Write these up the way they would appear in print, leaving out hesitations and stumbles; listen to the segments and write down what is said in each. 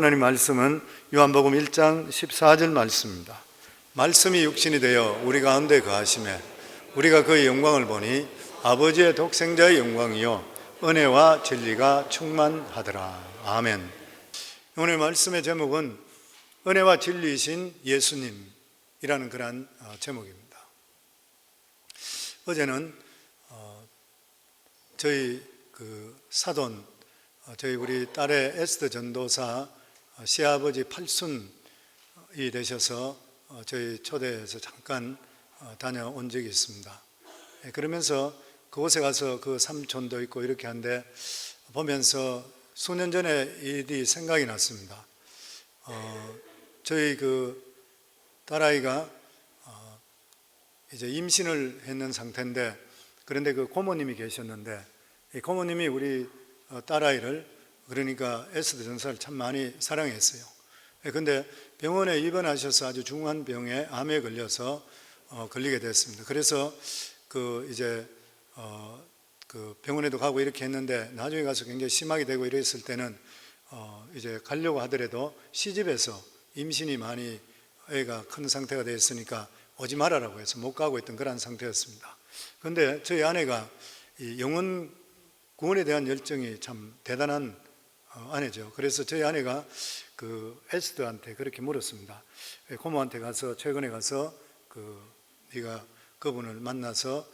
하나님 말씀은 요한복음 1장 14절 말씀입니다. 말씀이 육신이 되어 우리 가운데 거하심에 우리가 그의 영광을 보니 아버지의 독생자의 영광이요 은혜와 진리가 충만하더라. 아멘. 오늘 말씀의 제목은 은혜와 진리이신 예수님이라는 그런 제목입니다. 어제는 저희 사돈, 저희 우리 딸의 에스더 전도사 시아버지 팔순이 되셔서 저희 초대해서 잠깐 다녀온 적이 있습니다. 그러면서 그곳에 가서 그 삼촌도 있고 이렇게 한데 보면서 수년 전에 일이 생각이 났습니다. 저희 딸아이가 이제 임신을 했는 상태인데, 그런데 그 고모님이 계셨는데 이 고모님이 우리 딸아이를, 그러니까 에스더 전도사를 참 많이 사랑했어요. 그런데 병원에 입원하셔서 아주 중한 병에 암에 걸려서 걸리게 됐습니다. 그래서 이제 병원에도 가고 이렇게 했는데 나중에 가서 굉장히 심하게 되고 이랬을 때는 이제 가려고 하더라도 시집에서 임신이 많이 애가 큰 상태가 되었으니까 오지 말아라고 해서 못 가고 있던 그런 상태였습니다. 그런데 저희 아내가 이 영혼 구원에 대한 열정이 참 대단한 아내죠. 그래서 저희 아내가 에스더한테 그렇게 물었습니다. 고모한테 가서, 최근에 가서 네가 그분을 만나서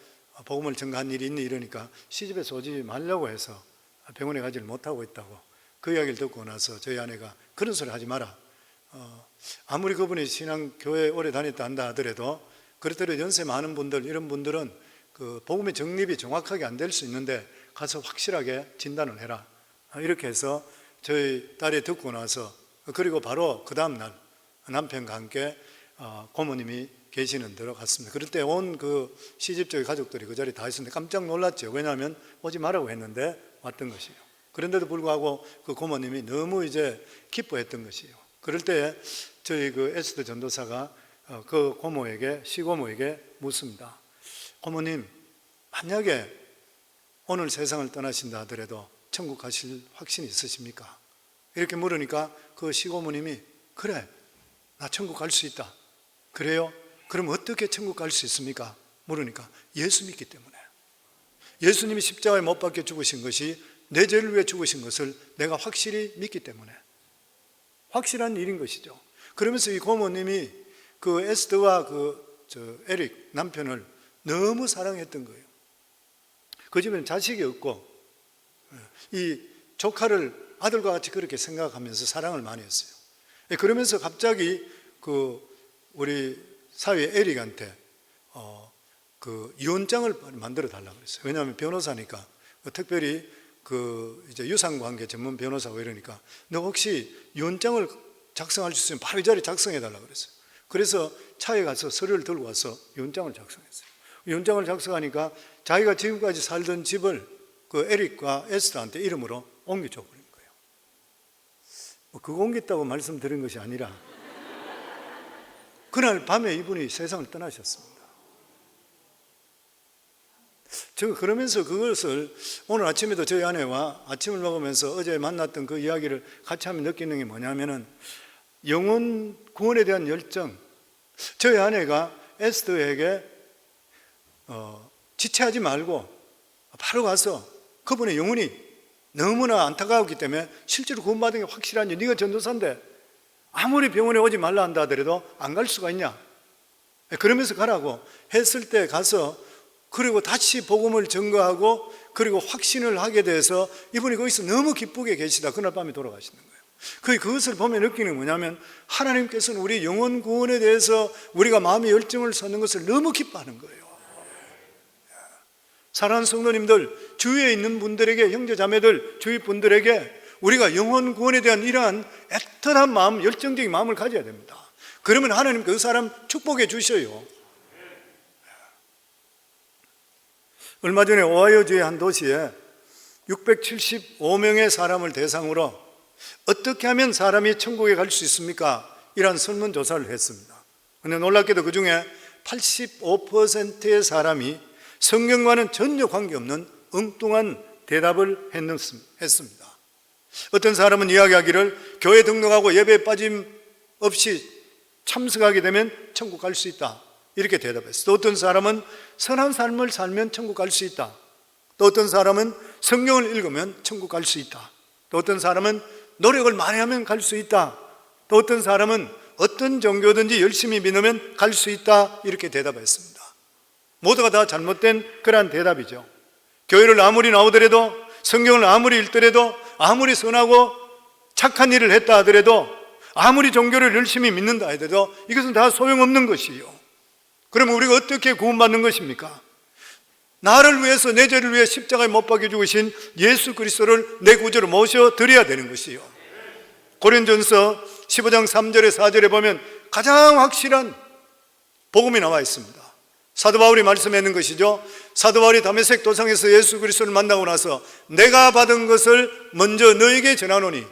복음을 전가한 일이 있니? 이러니까 시집에서 오지 말라고 해서 병원에 가지를 못하고 있다고. 그 이야기를 듣고 나서 저희 아내가 그런 소리 하지 마라. 아무리 그분이 신앙교회 오래 다녔다 한다 하더라도 그렇더라도 연세 많은 분들, 이런 분들은 복음의 정립이 정확하게 안 될 수 있는데 가서 확실하게 진단을 해라. 이렇게 해서 저희 딸이 듣고 나서, 그리고 바로 그 다음날 남편과 함께 고모님이 계시는 데로 갔습니다. 그럴 때 온 시집 쪽의 가족들이 그 자리에 다 있었는데 깜짝 놀랐죠. 왜냐하면 오지 말라고 했는데 왔던 것이에요. 그런데도 불구하고 그 고모님이 너무 이제 기뻐했던 것이에요. 그럴 때 저희 에스더 전도사가 그 시고모에게 묻습니다. 고모님, 만약에 오늘 세상을 떠나신다 하더라도 천국 가실 확신이 있으십니까? 이렇게 물으니까 그 시고모님이, 그래, 나 천국 갈 수 있다. 그래요? 그럼 어떻게 천국 갈 수 있습니까? 물으니까 예수 믿기 때문에. 예수님이 십자가에 못 박혀 죽으신 것이 내 죄를 위해 죽으신 것을 내가 확실히 믿기 때문에. 확실한 일인 것이죠. 그러면서 이 고모님이 에스더와 에릭 남편을 너무 사랑했던 거예요. 그 집에는 자식이 없고 이 조카를 아들과 같이 그렇게 생각하면서 사랑을 많이 했어요. 그러면서 갑자기 우리 사위 에릭한테 유언장을 만들어 달라고 그랬어요. 왜냐하면 변호사니까, 특별히 이제 유상관계 전문 변호사고 이러니까 너 혹시 유언장을 작성할 수 있으면 바로 이 자리에 작성해 달라고 그랬어요. 그래서 차에 가서 서류를 들고 와서 유언장을 작성했어요. 유언장을 작성하니까 자기가 지금까지 살던 집을 에릭과 에스더한테 이름으로 옮겨줘 버린 거예요. 그거 옮겼다고 말씀드린 것이 아니라 그날 밤에 이분이 세상을 떠나셨습니다. 제가 그러면서 그것을 오늘 아침에도 저희 아내와 아침을 먹으면서 어제 만났던 그 이야기를 같이 하면 느끼는 게 뭐냐면은 영혼 구원에 대한 열정. 저희 아내가 에스더에게 지체하지 말고 바로 가서 그분의 영혼이 너무나 안타까웠기 때문에 실제로 구원받은 게 확실하니, 네가 전도사인데 아무리 병원에 오지 말라 한다 하더라도 안 갈 수가 있냐? 그러면서 가라고 했을 때 가서, 그리고 다시 복음을 전거하고 그리고 확신을 하게 돼서 이분이 거기서 너무 기쁘게 계시다 그날 밤에 돌아가시는 거예요. 그것을 보면 느끼는 게 뭐냐면 하나님께서는 우리 영혼 구원에 대해서 우리가 마음의 열정을 쏟는 것을 너무 기뻐하는 거예요. 사랑하는 성도님들, 주위에 있는 분들에게, 형제자매들, 주위 분들에게 우리가 영혼 구원에 대한 이러한 애틋한 마음, 열정적인 마음을 가져야 됩니다. 그러면 하나님 그 사람 축복해 주셔요. 얼마 전에 오하이오주의 한 도시에 675명의 사람을 대상으로 어떻게 하면 사람이 천국에 갈 수 있습니까? 이런 설문조사를 했습니다. 그런데 놀랍게도 그 중에 85%의 사람이 성경과는 전혀 관계없는 엉뚱한 대답을 했습니다. 어떤 사람은 이야기하기를 교회 등록하고 예배에 빠짐없이 참석하게 되면 천국 갈 수 있다, 이렇게 대답했어. 또 어떤 사람은 선한 삶을 살면 천국 갈 수 있다. 또 어떤 사람은 성경을 읽으면 천국 갈 수 있다. 또 어떤 사람은 노력을 많이 하면 갈 수 있다. 또 어떤 사람은 어떤 종교든지 열심히 믿으면 갈 수 있다, 이렇게 대답했습니다. 모두가 다 잘못된 그러한 대답이죠. 교회를 아무리 나오더라도, 성경을 아무리 읽더라도, 아무리 선하고 착한 일을 했다 하더라도, 아무리 종교를 열심히 믿는다 하더라도 이것은 다 소용없는 것이요. 그러면 우리가 어떻게 구원받는 것입니까? 나를 위해서, 내 죄를 위해 십자가에 못 박혀 죽으신 예수 그리스도를 내 구주로 모셔드려야 되는 것이요. 고린전서 15장 3절에 4절에 보면 가장 확실한 복음이 나와 있습니다. 사도 바울이 말씀하는 것이죠. 사도 바울이 다메섹 도상에서 예수 그리스도를 만나고 나서 내가 받은 것을 먼저 너에게 전하노니,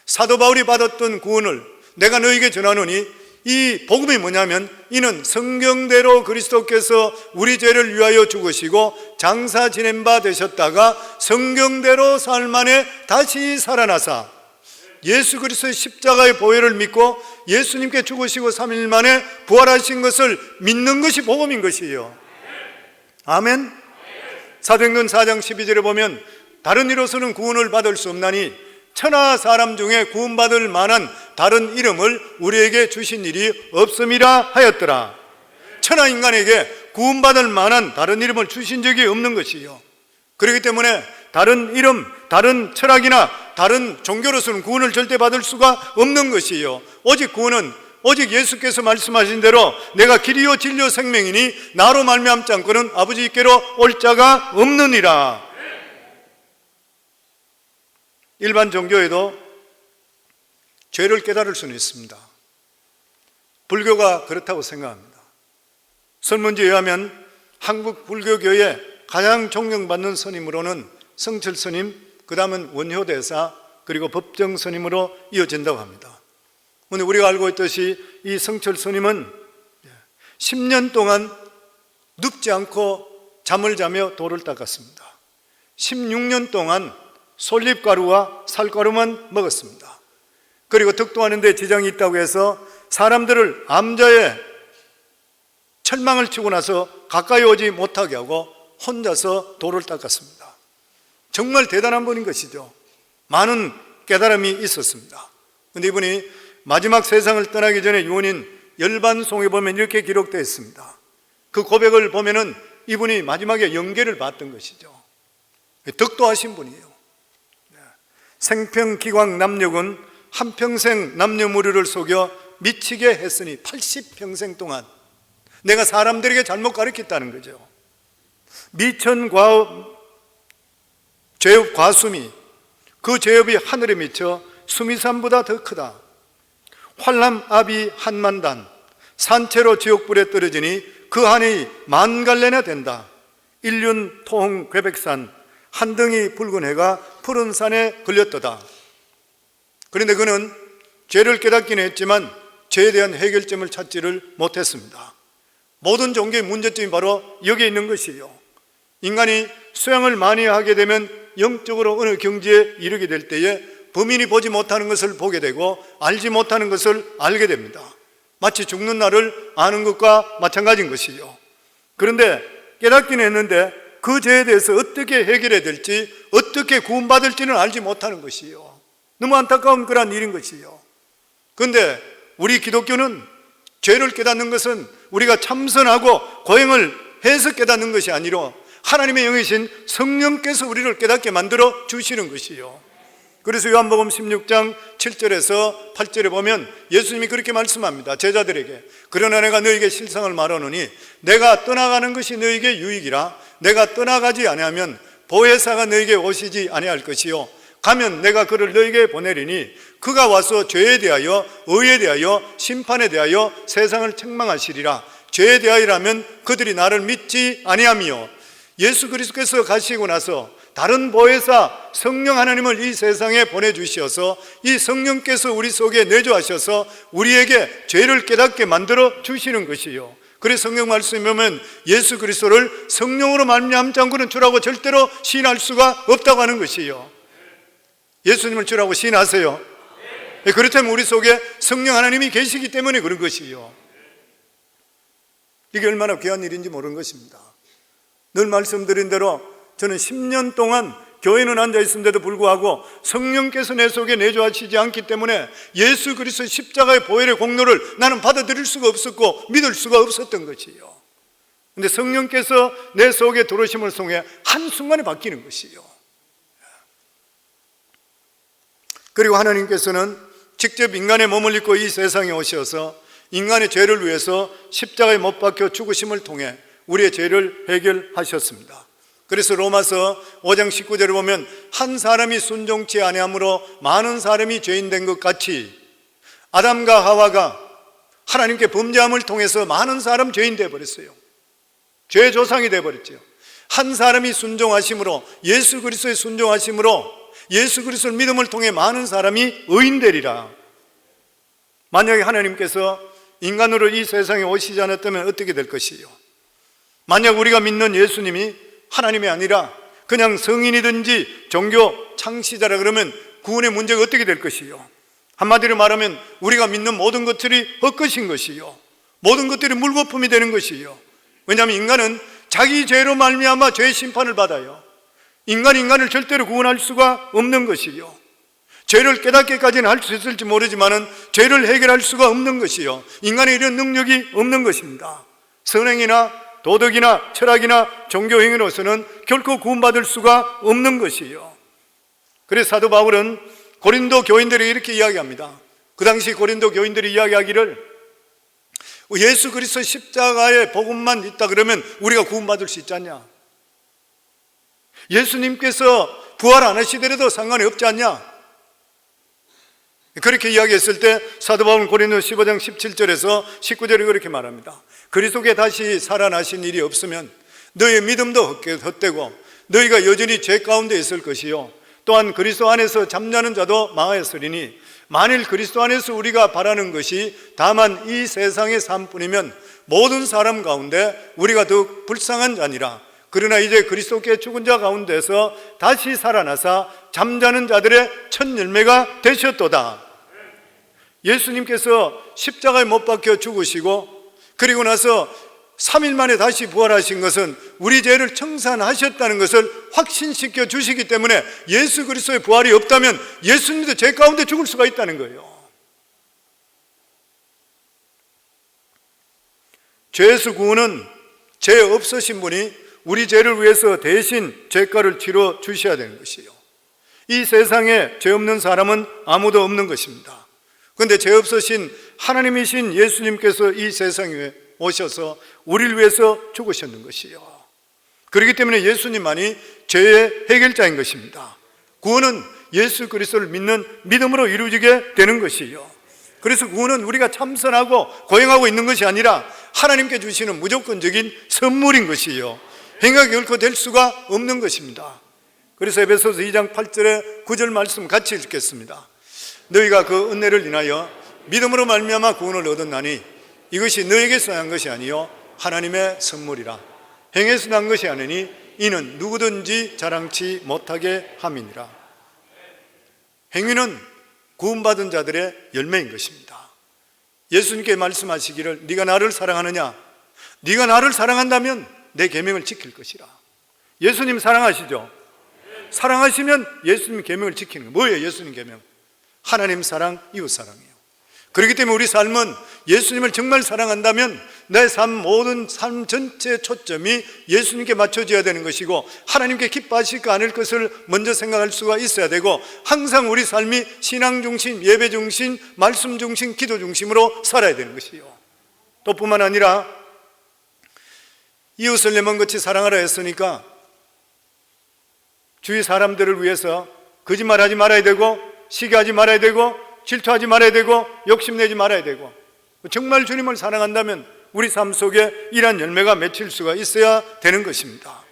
사도 바울이 받았던 구원을 내가 너에게 전하노니, 이 복음이 뭐냐면 이는 성경대로 그리스도께서 우리 죄를 위하여 죽으시고 장사 지낸 바 되셨다가 성경대로 사흘 만에 다시 살아나사 예수 그리스도의 십자가의 보혈을 믿고 예수님께 죽으시고 3일 만에 부활하신 것을 믿는 것이 복음인 것이에요. 아멘. 사도행전 4장 12절에 보면 다른 이로서는 구원을 받을 수 없나니 천하 사람 중에 구원받을 만한 다른 이름을 우리에게 주신 일이 없음이라 하였더라. 천하 인간에게 구원받을 만한 다른 이름을 주신 적이 없는 것이요. 그렇기 때문에 다른 이름, 다른 철학이나 다른 종교로서는 구원을 절대 받을 수가 없는 것이요. 오직 구원은 오직 예수께서 말씀하신 대로 내가 길이요 진리요 생명이니 나로 말미암지 않고는 아버지께로 올 자가 없느니라. 일반 종교에도 죄를 깨달을 수는 있습니다. 불교가 그렇다고 생각합니다. 설문지에 의하면 한국 불교계의 가장 존경받는 스님으로는 성철 스님, 그 다음은 원효대사, 그리고 법정 스님으로 이어진다고 합니다. 근데 우리가 알고 있듯이 이 성철 스님은 10년 동안 눕지 않고 잠을 자며 돌을 닦았습니다. 16년 동안 솔잎가루와 살가루만 먹었습니다. 그리고 득도하는 데 지장이 있다고 해서 사람들을 암자에 철망을 치고 나서 가까이 오지 못하게 하고 혼자서 돌을 닦았습니다. 정말 대단한 분인 것이죠. 많은 깨달음이 있었습니다. 그런데 이분이 마지막 세상을 떠나기 전에 유언인 열반송에 보면 이렇게 기록되어 있습니다. 그 고백을 보면은 이분이 마지막에 영계를 봤던 것이죠. 득도하신 분이에요. 생평기광 남력은 한평생 남녀무리를 속여 미치게 했으니 80평생 동안 내가 사람들에게 잘못 가르쳤다는 거죠. 미천과업 죄업 과수미, 그 죄업이 하늘에 미쳐 수미산보다 더 크다. 활람압이 한만단, 산채로 지옥불에 떨어지니 그 한이 만갈래나 된다. 일륜 토홍 괴백산, 한 덩이 붉은 해가 푸른 산에 걸렸도다. 그런데 그는 죄를 깨닫기는 했지만 죄에 대한 해결점을 찾지를 못했습니다. 모든 종교의 문제점이 바로 여기에 있는 것이에요. 인간이 수양을 많이 하게 되면 영적으로 어느 경지에 이르게 될 때에 범인이 보지 못하는 것을 보게 되고 알지 못하는 것을 알게 됩니다. 마치 죽는 날을 아는 것과 마찬가지인 것이요. 그런데 깨닫기는 했는데 그 죄에 대해서 어떻게 해결해야 될지, 어떻게 구원받을지는 알지 못하는 것이요. 너무 안타까운 그런 일인 것이요. 그런데 우리 기독교는 죄를 깨닫는 것은 우리가 참선하고 고행을 해서 깨닫는 것이 아니라 하나님의 영이신 성령께서 우리를 깨닫게 만들어 주시는 것이요. 그래서 요한복음 16장 7절에서 8절에 보면 예수님이 그렇게 말씀합니다. 제자들에게 그러나 내가 너에게 실상을 말하노니 내가 떠나가는 것이 너에게 유익이라. 내가 떠나가지 아니하면 보혜사가 너에게 오시지 아니할 것이요 가면 내가 그를 너에게 보내리니 그가 와서 죄에 대하여 의에 대하여 심판에 대하여 세상을 책망하시리라. 죄에 대하여라면 그들이 나를 믿지 아니하며 예수 그리스도께서 가시고 나서 다른 보혜사 성령 하나님을 이 세상에 보내주셔서 이 성령께서 우리 속에 내주하셔서 우리에게 죄를 깨닫게 만들어 주시는 것이요. 그래서 성경 말씀에 보면 예수 그리스도를 성령으로 말미암지 않고는 주라고 절대로 시인할 수가 없다고 하는 것이요. 예수님을 주라고 시인하세요? 네. 그렇다면 우리 속에 성령 하나님이 계시기 때문에 그런 것이요, 이게 얼마나 귀한 일인지 모르는 것입니다. 늘 말씀드린 대로 저는 10년 동안 교회는 앉아 있음에도 불구하고 성령께서 내 속에 내주하시지 않기 때문에 예수 그리스도의 십자가의 보혈의 공로를 나는 받아들일 수가 없었고 믿을 수가 없었던 것이요. 그런데 성령께서 내 속에 들어오심을 통해 한순간에 바뀌는 것이요. 그리고 하나님께서는 직접 인간의 몸을 입고 이 세상에 오셔서 인간의 죄를 위해서 십자가에 못 박혀 죽으심을 통해 우리의 죄를 해결하셨습니다. 그래서 로마서 5장 19절을 보면 한 사람이 순종치 아니함으로 많은 사람이 죄인 된 것 같이 아담과 하와가 하나님께 범죄함을 통해서 많은 사람 죄인 되어버렸어요. 죄의 조상이 되어버렸죠. 한 사람이 순종하심으로, 예수 그리스도의 순종하심으로 예수 그리스도를 믿음을 통해 많은 사람이 의인 되리라. 만약에 하나님께서 인간으로 이 세상에 오시지 않았다면 어떻게 될 것이요? 만약 우리가 믿는 예수님이 하나님이 아니라 그냥 성인이든지 종교 창시자라 그러면 구원의 문제가 어떻게 될 것이요? 한마디로 말하면 우리가 믿는 모든 것들이 헛것인 것이요, 모든 것들이 물거품이 되는 것이요. 왜냐하면 인간은 자기 죄로 말미암아 죄의 심판을 받아요. 인간을 절대로 구원할 수가 없는 것이요, 죄를 깨닫기까지는 할 수 있을지 모르지만은 죄를 해결할 수가 없는 것이요, 인간의 이런 능력이 없는 것입니다. 선행이나 도덕이나 철학이나 종교행위로서는 결코 구원받을 수가 없는 것이요. 그래서 사도 바울은 고린도 교인들이 이렇게 이야기합니다. 그 당시 고린도 교인들이 이야기하기를 예수 그리스도 십자가의 복음만 있다 그러면 우리가 구원받을 수 있지 않냐? 예수님께서 부활 안 하시더라도 상관이 없지 않냐? 그렇게 이야기했을 때 사도 바울은 고린도 15장 17절에서 19절에 그렇게 말합니다. 그리스도께 다시 살아나신 일이 없으면 너희의 믿음도 헛되고 너희가 여전히 죄 가운데 있을 것이요, 또한 그리스도 안에서 잠자는 자도 망하였으리니 만일 그리스도 안에서 우리가 바라는 것이 다만 이 세상의 삶뿐이면 모든 사람 가운데 우리가 더욱 불쌍한 자니라. 그러나 이제 그리스도께 죽은 자 가운데서 다시 살아나사 잠자는 자들의 첫 열매가 되셨도다. 예수님께서 십자가에 못 박혀 죽으시고 그리고 나서 3일 만에 다시 부활하신 것은 우리 죄를 청산하셨다는 것을 확신시켜 주시기 때문에 예수 그리스도의 부활이 없다면 예수님도 죄 가운데 죽을 수가 있다는 거예요. 죄에서 구원은 죄 없으신 분이 우리 죄를 위해서 대신 죄가를 치러 주셔야 되는 것이에요. 이 세상에 죄 없는 사람은 아무도 없는 것입니다. 그런데 죄 없으신 하나님이신 예수님께서 이 세상에 오셔서 우리를 위해서 죽으셨는 것이요, 그렇기 때문에 예수님만이 죄의 해결자인 것입니다. 구원은 예수 그리스도를 믿는 믿음으로 이루어지게 되는 것이요, 그래서 구원은 우리가 참선하고 고행하고 있는 것이 아니라 하나님께 주시는 무조건적인 선물인 것이요, 행하기 결코 될 수가 없는 것입니다. 그래서 에베소서 2장 8절에 9절 말씀 같이 읽겠습니다. 너희가 그 은혜를 인하여 믿음으로 말미암아 구원을 얻었나니 이것이 너에게서 난 것이 아니요 하나님의 선물이라. 행해서 난 것이 아니니 이는 누구든지 자랑치 못하게 함이니라. 행위는 구원받은 자들의 열매인 것입니다. 예수님께 말씀하시기를 네가 나를 사랑하느냐? 네가 나를 사랑한다면 내 계명을 지킬 것이라. 예수님 사랑하시죠? 사랑하시면 예수님 계명을 지키는 거예요. 뭐예요 예수님 계명? 하나님 사랑, 이웃 사랑이에요. 그렇기 때문에 우리 삶은 예수님을 정말 사랑한다면 내 삶, 모든 삶 전체의 초점이 예수님께 맞춰져야 되는 것이고 하나님께 기뻐하실까 않을 것을 먼저 생각할 수가 있어야 되고 항상 우리 삶이 신앙 중심, 예배 중심, 말씀 중심, 기도 중심으로 살아야 되는 것이요. 또 뿐만 아니라 이웃을 내 몸같이 사랑하라 했으니까 주위 사람들을 위해서 거짓말하지 말아야 되고 시기하지 말아야 되고 질투하지 말아야 되고 욕심내지 말아야 되고 정말 주님을 사랑한다면 우리 삶 속에 이러한 열매가 맺힐 수가 있어야 되는 것입니다.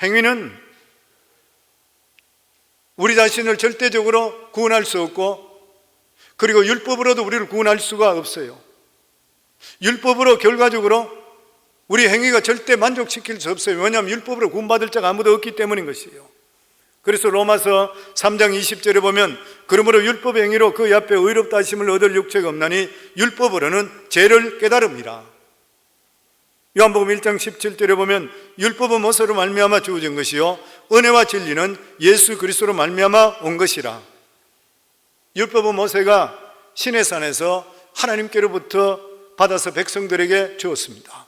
행위는 우리 자신을 절대적으로 구원할 수 없고 그리고 율법으로도 우리를 구원할 수가 없어요. 율법으로 결과적으로 우리 행위가 절대 만족시킬 수 없어요. 왜냐하면 율법으로 구원받을 자가 아무도 없기 때문인 것이에요. 그래서 로마서 3장 20절에 보면 그러므로 율법의 행위로 그 앞에 의롭다 하심을 얻을 육체가 없나니 율법으로는 죄를 깨달음이라. 요한복음 1장 17절에 보면 율법은 모세로 말미암아 주어진 것이요 은혜와 진리는 예수 그리스도로 말미암아 온 것이라. 율법은 모세가 시내산에서 하나님께로부터 받아서 백성들에게 주었습니다.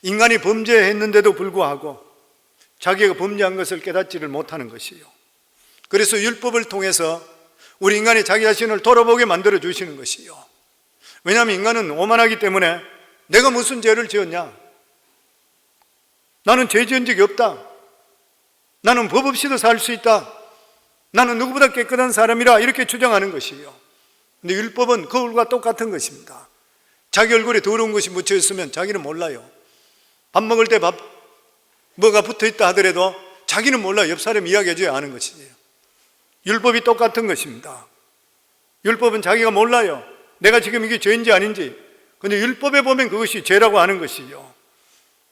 인간이 범죄했는데도 불구하고 자기가 범죄한 것을 깨닫지를 못하는 것이요, 그래서 율법을 통해서 우리 인간이 자기 자신을 돌아보게 만들어 주시는 것이요. 왜냐하면 인간은 오만하기 때문에 내가 무슨 죄를 지었냐, 나는 죄 지은 적이 없다, 나는 법 없이도 살 수 있다, 나는 누구보다 깨끗한 사람이라 이렇게 주장하는 것이요. 근데 율법은 거울과 똑같은 것입니다. 자기 얼굴에 더러운 것이 묻혀 있으면 자기는 몰라요. 밥 먹을 때 뭐가 붙어 있다 하더라도 자기는 몰라. 옆 사람 이야기해줘야 아는 것이에요. 율법이 똑같은 것입니다. 율법은 자기가 몰라요. 내가 지금 이게 죄인지 아닌지. 근데 율법에 보면 그것이 죄라고 하는 것이요.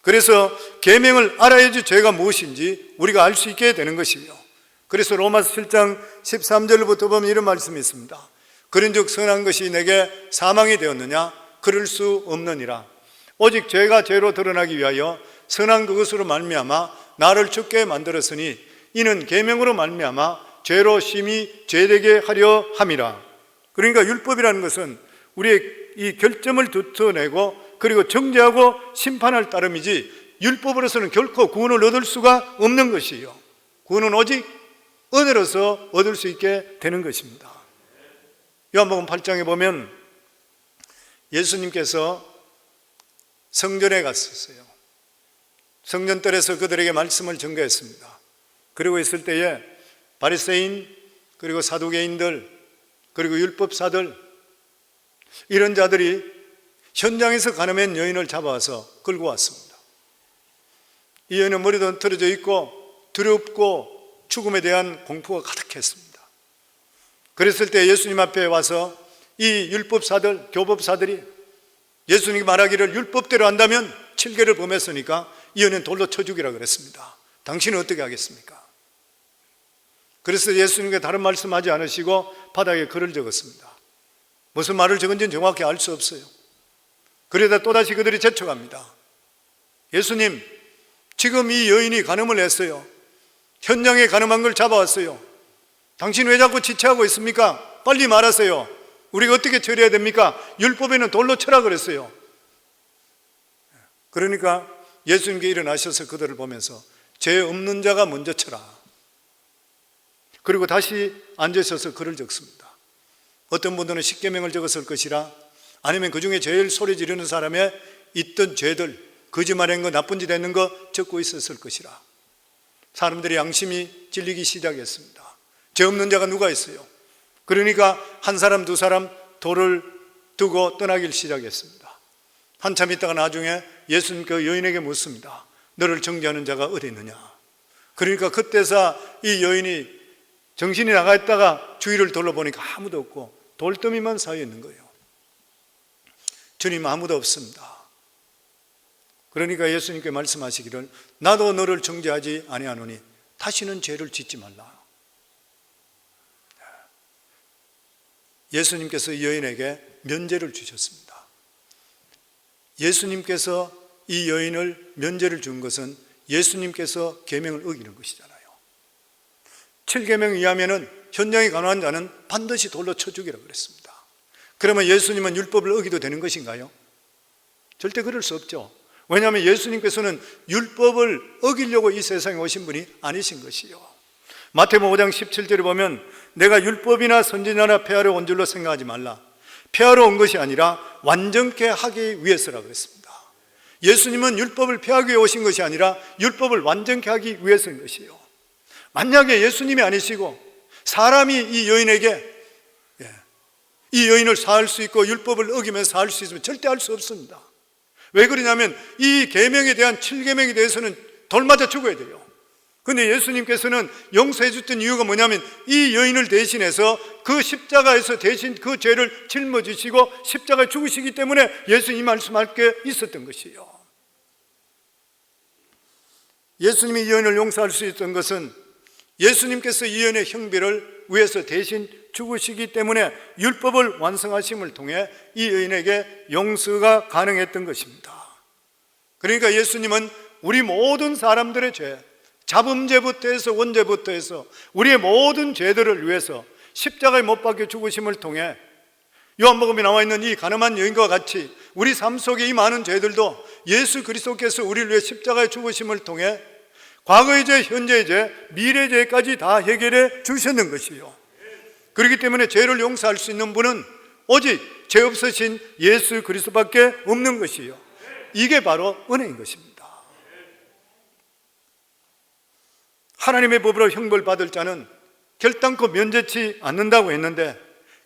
그래서 계명을 알아야지 죄가 무엇인지 우리가 알 수 있게 되는 것이요. 그래서 로마서 7장 13절부터 보면 이런 말씀이 있습니다. 그런즉 선한 것이 내게 사망이 되었느냐? 그럴 수 없느니라. 오직 죄가 죄로 드러나기 위하여 선한 그것으로 말미암아 나를 죽게 만들었으니 이는 계명으로 말미암아 죄로 심히 죄되게 하려 함이라. 그러니까 율법이라는 것은 우리의 이 결점을 두터내고 그리고 정죄하고 심판할 따름이지 율법으로서는 결코 구원을 얻을 수가 없는 것이요, 구원은 오직 은혜로서 얻을 수 있게 되는 것입니다. 요한복음 8장에 보면 예수님께서 성전에 갔었어요. 성전뜰에서 그들에게 말씀을 전가했습니다. 그러고 있을 때에 바리새인 그리고 사두개인들 그리고 율법사들 이런 자들이 현장에서 가늠한 여인을 잡아와서 끌고 왔습니다. 이 여인은 머리도 틀어져 있고 두렵고 죽음에 대한 공포가 가득했습니다. 그랬을 때 예수님 앞에 와서 이 율법사들, 교법사들이 예수님이 말하기를 율법대로 한다면 7계를 범했으니까 이 여인은 돌로 쳐 죽이라 그랬습니다. 당신은 어떻게 하겠습니까? 그래서 예수님께 다른 말씀하지 않으시고 바닥에 글을 적었습니다. 무슨 말을 적은지는 정확히 알 수 없어요. 그러다 또다시 그들이 재촉합니다. 예수님, 지금 이 여인이 간음을 했어요. 현장에 간음한 걸 잡아왔어요. 당신 왜 자꾸 지체하고 있습니까? 빨리 말하세요. 우리가 어떻게 처리해야 됩니까? 율법에는 돌로 쳐라 그랬어요. 그러니까 예수님께 일어나셔서 그들을 보면서 죄 없는 자가 먼저 쳐라. 그리고 다시 앉으셔서 글을 적습니다. 어떤 분들은 십계명을 적었을 것이라, 아니면 그 중에 제일 소리 지르는 사람의 있던 죄들, 거짓말한 거, 나쁜 짓 했는 거 적고 있었을 것이라. 사람들의 양심이 찔리기 시작했습니다. 죄 없는 자가 누가 있어요? 그러니까 한 사람 두 사람 돌을 두고 떠나길 시작했습니다. 한참 있다가 나중에 예수님 그 여인에게 묻습니다. 너를 정죄하는 자가 어디 있느냐? 그러니까 그때서 이 여인이 정신이 나가 있다가 주위를 둘러보니까 아무도 없고 돌더미만 쌓여 있는 거예요. 주님, 아무도 없습니다. 그러니까 예수님께 말씀하시기를 나도 너를 정죄하지 아니하노니 다시는 죄를 짓지 말라. 예수님께서 이 여인에게 면죄를 주셨습니다. 예수님께서 이 여인을 면죄를 준 것은 예수님께서 계명을 어기는 것이잖아요. 7계명에 의하면 현장에 간호한 자는 반드시 돌로 쳐 죽이라고 그랬습니다. 그러면 예수님은 율법을 어기도 되는 것인가요? 절대 그럴 수 없죠. 왜냐하면 예수님께서는 율법을 어기려고 이 세상에 오신 분이 아니신 것이요. 마태복음 5장 17절에 보면 내가 율법이나 선지자나 폐하러 온 줄로 생각하지 말라. 폐하러 온 것이 아니라 완전케 하기 위해서라고 했습니다. 예수님은 율법을 폐하기 위해 오신 것이 아니라 율법을 완전케 하기 위해서인 것이요. 만약에 예수님이 아니시고 사람이 이 여인에게 이 여인을 사할 수 있고 율법을 어기면서 사할 수 있으면 절대 할 수 없습니다. 왜 그러냐면 이 계명에 대한 7계명에 대해서는 돌 맞아 죽어야 돼요. 근데 예수님께서는 용서해 줬던 이유가 뭐냐면 이 여인을 대신해서 그 십자가에서 대신 그 죄를 짊어지시고 십자가에 죽으시기 때문에 예수님이 말씀할 게 있었던 것이에요. 예수님이 이 여인을 용서할 수 있었던 것은 예수님께서 이언의 형벌을 위해서 대신 죽으시기 때문에 율법을 완성하심을 통해 이 의인에게 용서가 가능했던 것입니다. 그러니까 예수님은 우리 모든 사람들의 죄, 자범죄부터 해서 원죄부터 해서 우리의 모든 죄들을 위해서 십자가에 못 박혀 죽으심을 통해 요한복음에 나와 있는 이 가늠한 여인과 같이 우리 삶 속에 이 많은 죄들도 예수 그리스도께서 우리를 위해 십자가에 죽으심을 통해 과거의 죄, 현재의 죄, 미래의 죄까지 다 해결해 주셨는 것이요. 그렇기 때문에 죄를 용서할 수 있는 분은 오직 죄 없으신 예수 그리스도밖에 없는 것이요. 이게 바로 은혜인 것입니다. 하나님의 법으로 형벌받을 자는 결단코 면제치 않는다고 했는데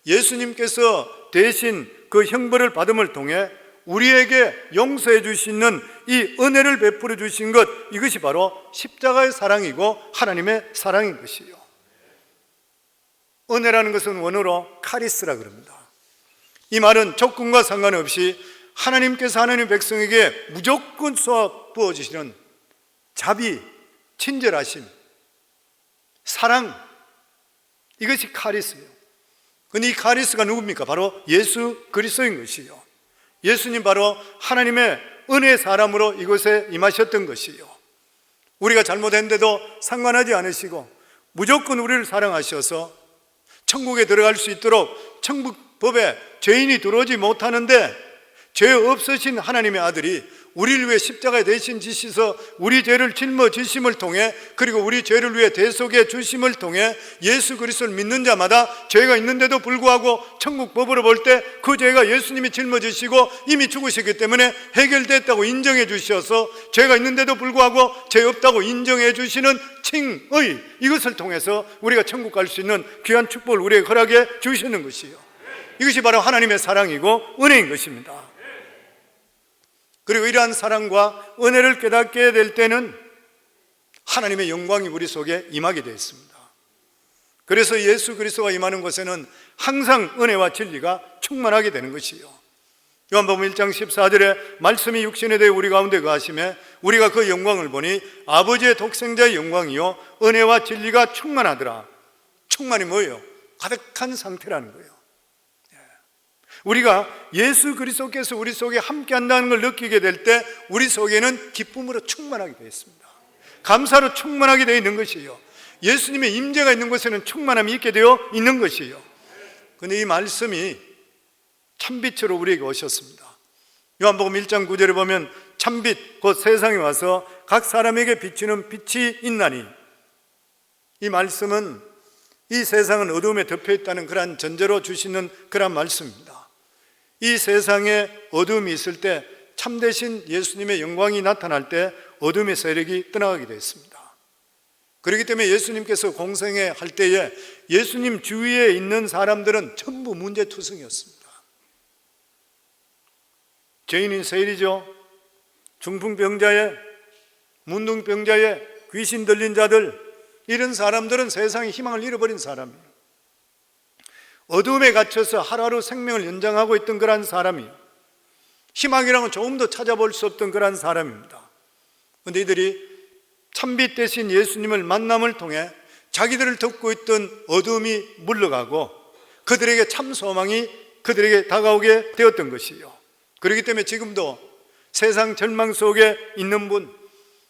예수님께서 대신 그 형벌을 받음을 통해 우리에게 용서해 주시는 이 은혜를 베풀어 주신 것, 이것이 바로 십자가의 사랑이고 하나님의 사랑인 것이요. 은혜라는 것은 원어로 카리스라 그럽니다. 이 말은 조건과 상관없이 하나님께서 하나님 백성에게 무조건 쏘아 부어주시는 자비, 친절하심, 사랑, 이것이 카리스예요. 근데 이 카리스가 누굽니까? 바로 예수 그리스도인 것이요. 예수님 바로 하나님의 은혜의 사람으로 이곳에 임하셨던 것이요. 우리가 잘못했는데도 상관하지 않으시고 무조건 우리를 사랑하셔서 천국에 들어갈 수 있도록 천국 법에 죄인이 들어오지 못하는데 죄 없으신 하나님의 아들이 우리를 위해 십자가에 대신 지시서 우리 죄를 짊어지심을 통해, 그리고 우리 죄를 위해 대속해 주심을 통해 예수 그리스도를 믿는 자마다 죄가 있는데도 불구하고 천국 법으로 볼 때 그 죄가 예수님이 짊어지시고 이미 죽으시기 때문에 해결됐다고 인정해 주셔서 죄가 있는데도 불구하고 죄 없다고 인정해 주시는 칭의, 이것을 통해서 우리가 천국 갈 수 있는 귀한 축복을 우리에게 허락해 주시는 것이요. 이것이 바로 하나님의 사랑이고 은혜인 것입니다. 그리고 이러한 사랑과 은혜를 깨닫게 될 때는 하나님의 영광이 우리 속에 임하게 되어 있습니다. 그래서 예수 그리스도가 임하는 곳에는 항상 은혜와 진리가 충만하게 되는 것이요. 요한복음 1장 14절에 말씀이 육신에 대해 우리 가운데 거하심에 우리가 그 영광을 보니 아버지의 독생자의 영광이요 은혜와 진리가 충만하더라. 충만이 뭐예요? 가득한 상태라는 거예요. 우리가 예수 그리스도께서 우리 속에 함께 한다는 걸 느끼게 될 때 우리 속에는 기쁨으로 충만하게 되어 있습니다. 감사로 충만하게 되어 있는 것이요. 예수님의 임재가 있는 곳에는 충만함이 있게 되어 있는 것이요. 그런데 이 말씀이 참빛으로 우리에게 오셨습니다. 요한복음 1장 9절에 보면 참빛 곧 세상에 와서 각 사람에게 비추는 빛이 있나니, 이 말씀은 이 세상은 어둠에 덮여 있다는 그러한 전제로 주시는 그러한 말씀입니다. 이 세상에 어둠이 있을 때 참되신 예수님의 영광이 나타날 때 어둠의 세력이 떠나가게 되어 있습니다. 그렇기 때문에 예수님께서 공생애 할 때에 예수님 주위에 있는 사람들은 전부 문제투성이었습니다. 죄인인 세일이죠. 중풍병자에, 문둥병자에, 귀신 들린 자들, 이런 사람들은 세상에 희망을 잃어버린 사람이에요. 어둠에 갇혀서 하루하루 생명을 연장하고 있던 그러한 사람이, 희망이라는 조금 더 찾아볼 수 없던 그러한 사람입니다. 그런데 이들이 참빛 대신 예수님을 만남을 통해 자기들을 덮고 있던 어둠이 물러가고 그들에게 참 소망이 그들에게 다가오게 되었던 것이요. 그렇기 때문에 지금도 세상 절망 속에 있는 분,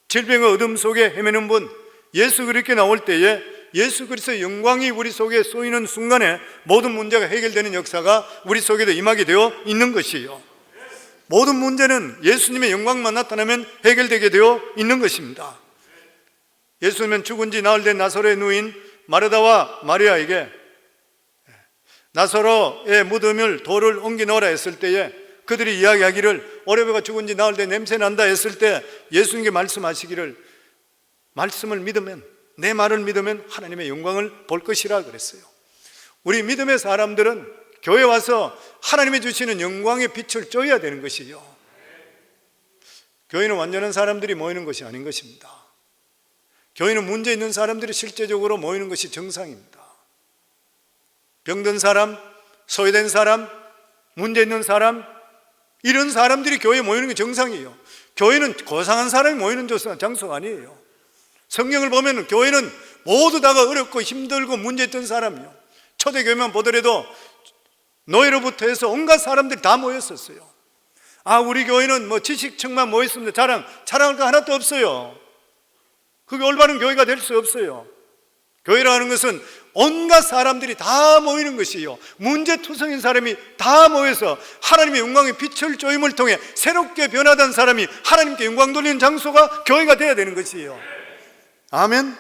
질병의 어둠 속에 헤매는 분, 예수 그리스도께 나올 때에 예수 그리스도의 영광이 우리 속에 쏘이는 순간에 모든 문제가 해결되는 역사가 우리 속에도 임하게 되어 있는 것이에요. 모든 문제는 예수님의 영광만 나타나면 해결되게 되어 있는 것입니다. 예수님은 죽은 지 나흘 된 나사로의 누인 마르다와 마리아에게 나사로의 무덤을 돌을 옮겨 넣으라 했을 때에 그들이 이야기하기를 오레베가 죽은 지 나흘 된 냄새 난다 했을 때 예수님께 말씀하시기를 말씀을 믿으면, 내 말을 믿으면 하나님의 영광을 볼 것이라 그랬어요. 우리 믿음의 사람들은 교회 와서 하나님이 주시는 영광의 빛을 쬐야 되는 것이요. 교회는 완전한 사람들이 모이는 것이 아닌 것입니다. 교회는 문제 있는 사람들이 실제적으로 모이는 것이 정상입니다. 병든 사람, 소외된 사람, 문제 있는 사람, 이런 사람들이 교회에 모이는 게 정상이에요. 교회는 고상한 사람이 모이는 장소가 아니에요. 성경을 보면 교회는 모두 다가 어렵고 힘들고 문제있던 사람이요. 초대교회만 보더라도 노예로부터 해서 온갖 사람들이 다 모였었어요. 우리 교회는 뭐 지식층만 모였습니다. 자랑할 거 하나도 없어요. 그게 올바른 교회가 될 수 없어요. 교회라는 것은 온갖 사람들이 다 모이는 것이요, 문제투성인 사람이 다 모여서 하나님의 영광의 빛을 조임을 통해 새롭게 변화된 사람이 하나님께 영광 돌리는 장소가 교회가 되어야 되는 것이에요. 아멘.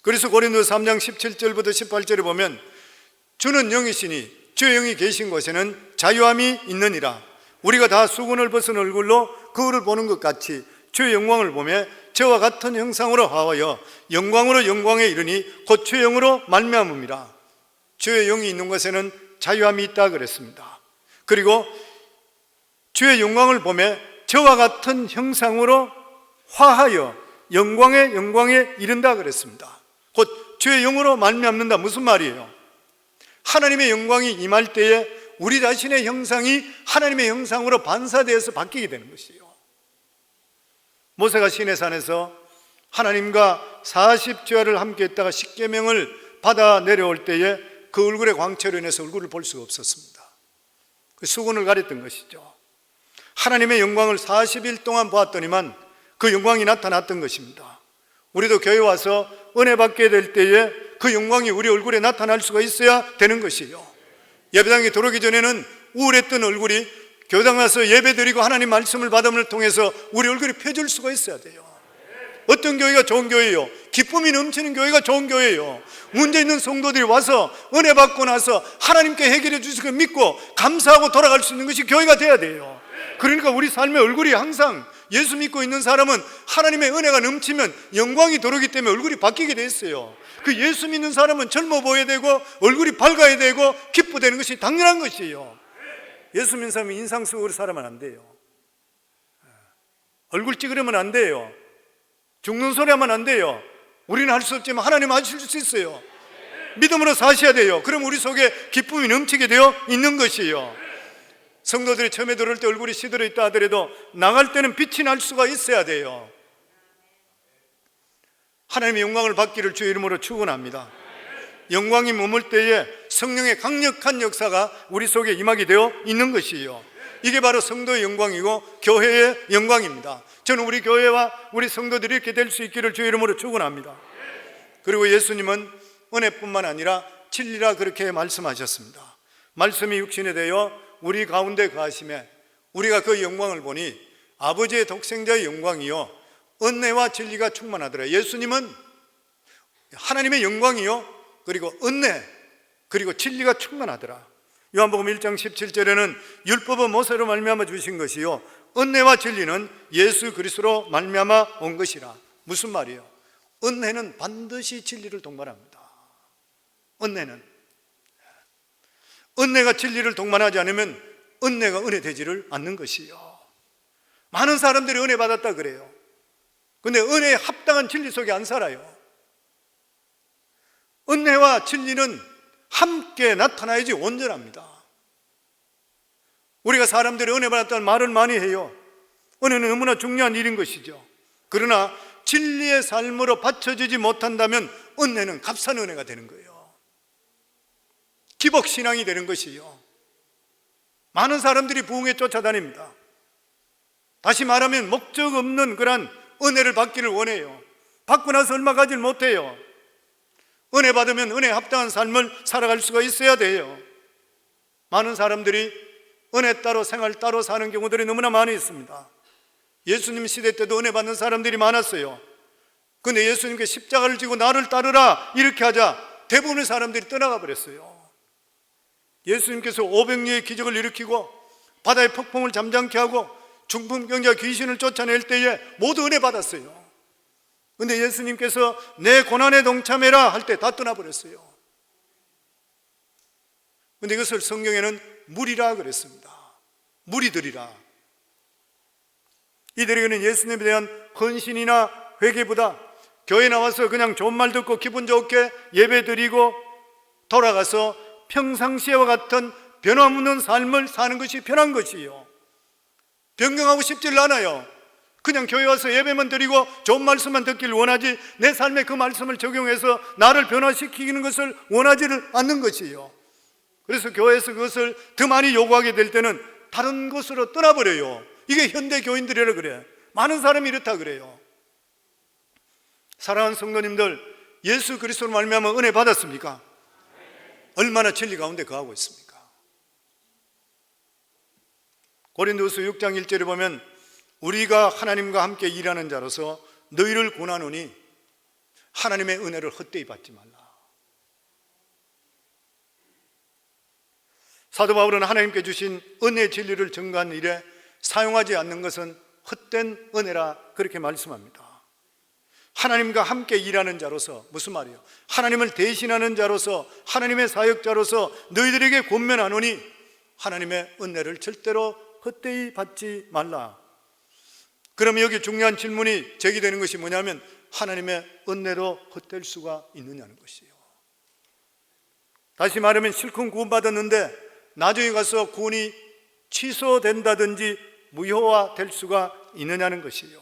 그래서 고린도서 3장 17절부터 18절에 보면 주는 영이시니 주의 영이 계신 곳에는 자유함이 있느니라. 우리가 다 수건을 벗은 얼굴로 거울을 보는 것 같이 주의 영광을 보며 저와 같은 형상으로 화하여 영광으로 영광에 이르니 곧 주의 영으로 말미암음이라. 주의 영이 있는 곳에는 자유함이 있다 그랬습니다. 그리고 주의 영광을 보며 저와 같은 형상으로 화하여 영광에 이른다 그랬습니다. 곧 주의 영으로 말미암는다. 무슨 말이에요? 하나님의 영광이 임할 때에 우리 자신의 형상이 하나님의 형상으로 반사되어서 바뀌게 되는 것이에요. 모세가 시내산에서 하나님과 40주야를 함께 했다가 십계명을 받아 내려올 때에 그 얼굴의 광채로 인해서 얼굴을 볼 수가 없었습니다. 그 수건을 가렸던 것이죠. 하나님의 영광을 40일 동안 보았더니만 그 영광이 나타났던 것입니다. 우리도 교회 와서 은혜 받게 될 때에 그 영광이 우리 얼굴에 나타날 수가 있어야 되는 것이에요. 예배당에 들어오기 전에는 우울했던 얼굴이 교회당 와서 예배드리고 하나님 말씀을 받음을 통해서 우리 얼굴이 펴질 수가 있어야 돼요. 어떤 교회가 좋은 교회예요? 기쁨이 넘치는 교회가 좋은 교회예요. 문제 있는 성도들이 와서 은혜 받고 나서 하나님께 해결해 주시고 믿고 감사하고 돌아갈 수 있는 것이 교회가 돼야 돼요. 그러니까 우리 삶의 얼굴이 항상, 예수 믿고 있는 사람은 하나님의 은혜가 넘치면 영광이 들어오기 때문에 얼굴이 바뀌게 돼 있어요. 그 예수 믿는 사람은 젊어 보여야 되고 얼굴이 밝아야 되고 기쁘되는 것이 당연한 것이에요. 예수 믿는 사람은 인상 쓰고 살아면 안 돼요. 얼굴 찌그러면 안 돼요. 죽는 소리 하면 안 돼요. 우리는 할 수 없지만 하나님은 하실 수 있어요. 믿음으로 사셔야 돼요. 그럼 우리 속에 기쁨이 넘치게 되어 있는 것이에요. 성도들이 처음에 들어올 때 얼굴이 시들어 있다 하더라도 나갈 때는 빛이 날 수가 있어야 돼요. 하나님의 영광을 받기를 주의 이름으로 축원합니다. 영광이 머물 때에 성령의 강력한 역사가 우리 속에 임하게 되어 있는 것이에요. 이게 바로 성도의 영광이고 교회의 영광입니다. 저는 우리 교회와 우리 성도들이 이렇게 될 수 있기를 주의 이름으로 축원합니다. 그리고 예수님은 은혜뿐만 아니라 진리라 그렇게 말씀하셨습니다. 말씀이 육신에 되어 우리 가운데 거하심에 우리가 그 영광을 보니 아버지의 독생자의 영광이요 은혜와 진리가 충만하더라. 예수님은 하나님의 영광이요 그리고 은혜 그리고 진리가 충만하더라. 요한복음 1장 17절에는 율법은 모세로 말미암아 주신 것이요 은혜와 진리는 예수 그리스도로 말미암아 온 것이라. 무슨 말이에요? 은혜는 반드시 진리를 동반합니다. 은혜가 진리를 동반하지 않으면 은혜가 은혜 되지를 않는 것이요. 많은 사람들이 은혜 받았다 그래요. 근데 은혜에 합당한 진리 속에 안 살아요. 은혜와 진리는 함께 나타나야지 온전합니다. 우리가 사람들이 은혜 받았다는 말을 많이 해요. 은혜는 너무나 중요한 일인 것이죠. 그러나 진리의 삶으로 받쳐지지 못한다면 은혜는 값싼 은혜가 되는 거예요. 기복신앙이 되는 것이요. 많은 사람들이 부흥에 쫓아다닙니다. 다시 말하면 목적 없는 그런 은혜를 받기를 원해요. 받고 나서 얼마 가질 못해요. 은혜 받으면 은혜에 합당한 삶을 살아갈 수가 있어야 돼요. 많은 사람들이 은혜 따로 생활 따로 사는 경우들이 너무나 많이 있습니다. 예수님 시대 때도 은혜 받는 사람들이 많았어요. 근데 예수님께 십자가를 지고 나를 따르라 이렇게 하자 대부분의 사람들이 떠나가 버렸어요. 예수님께서 500리의 기적을 일으키고 바다의 폭풍을 잠잠케 하고 중풍 병자 귀신을 쫓아낼 때에 모두 은혜 받았어요. 근데 예수님께서 내 고난에 동참해라 할 때 다 떠나버렸어요. 근데 이것을 성경에는 무리라 그랬습니다. 무리들이라. 이들에게는 예수님에 대한 헌신이나 회개보다 교회 나와서 그냥 좋은 말 듣고 기분 좋게 예배 드리고 돌아가서 평상시와 같은 변함없는 삶을 사는 것이 편한 것이에요. 변경하고 싶지를 않아요. 그냥 교회 와서 예배만 드리고 좋은 말씀만 듣기를 원하지 내 삶에 그 말씀을 적용해서 나를 변화시키는 것을 원하지를 않는 것이에요. 그래서 교회에서 그것을 더 많이 요구하게 될 때는 다른 곳으로 떠나버려요. 이게 현대 교인들이라 그래. 많은 사람이 이렇다 그래요. 사랑하는 성도님들, 예수 그리스도로 말미암아 은혜 받았습니까? 얼마나 진리 가운데 거하고 있습니까? 고린도후서 6장 1절에 보면 우리가 하나님과 함께 일하는 자로서 너희를 권하노니 하나님의 은혜를 헛되이 받지 말라. 사도 바울은 하나님께 주신 은혜의 진리를 증거하는 일에 사용하지 않는 것은 헛된 은혜라 그렇게 말씀합니다. 하나님과 함께 일하는 자로서, 무슨 말이에요? 하나님을 대신하는 자로서, 하나님의 사역자로서 너희들에게 권면하노니 하나님의 은혜를 절대로 헛되이 받지 말라. 그러면 여기 중요한 질문이 제기되는 것이 뭐냐면 하나님의 은혜도 헛될 수가 있느냐는 것이에요. 다시 말하면 실컷 구원받았는데 나중에 가서 구원이 취소된다든지 무효화될 수가 있느냐는 것이에요.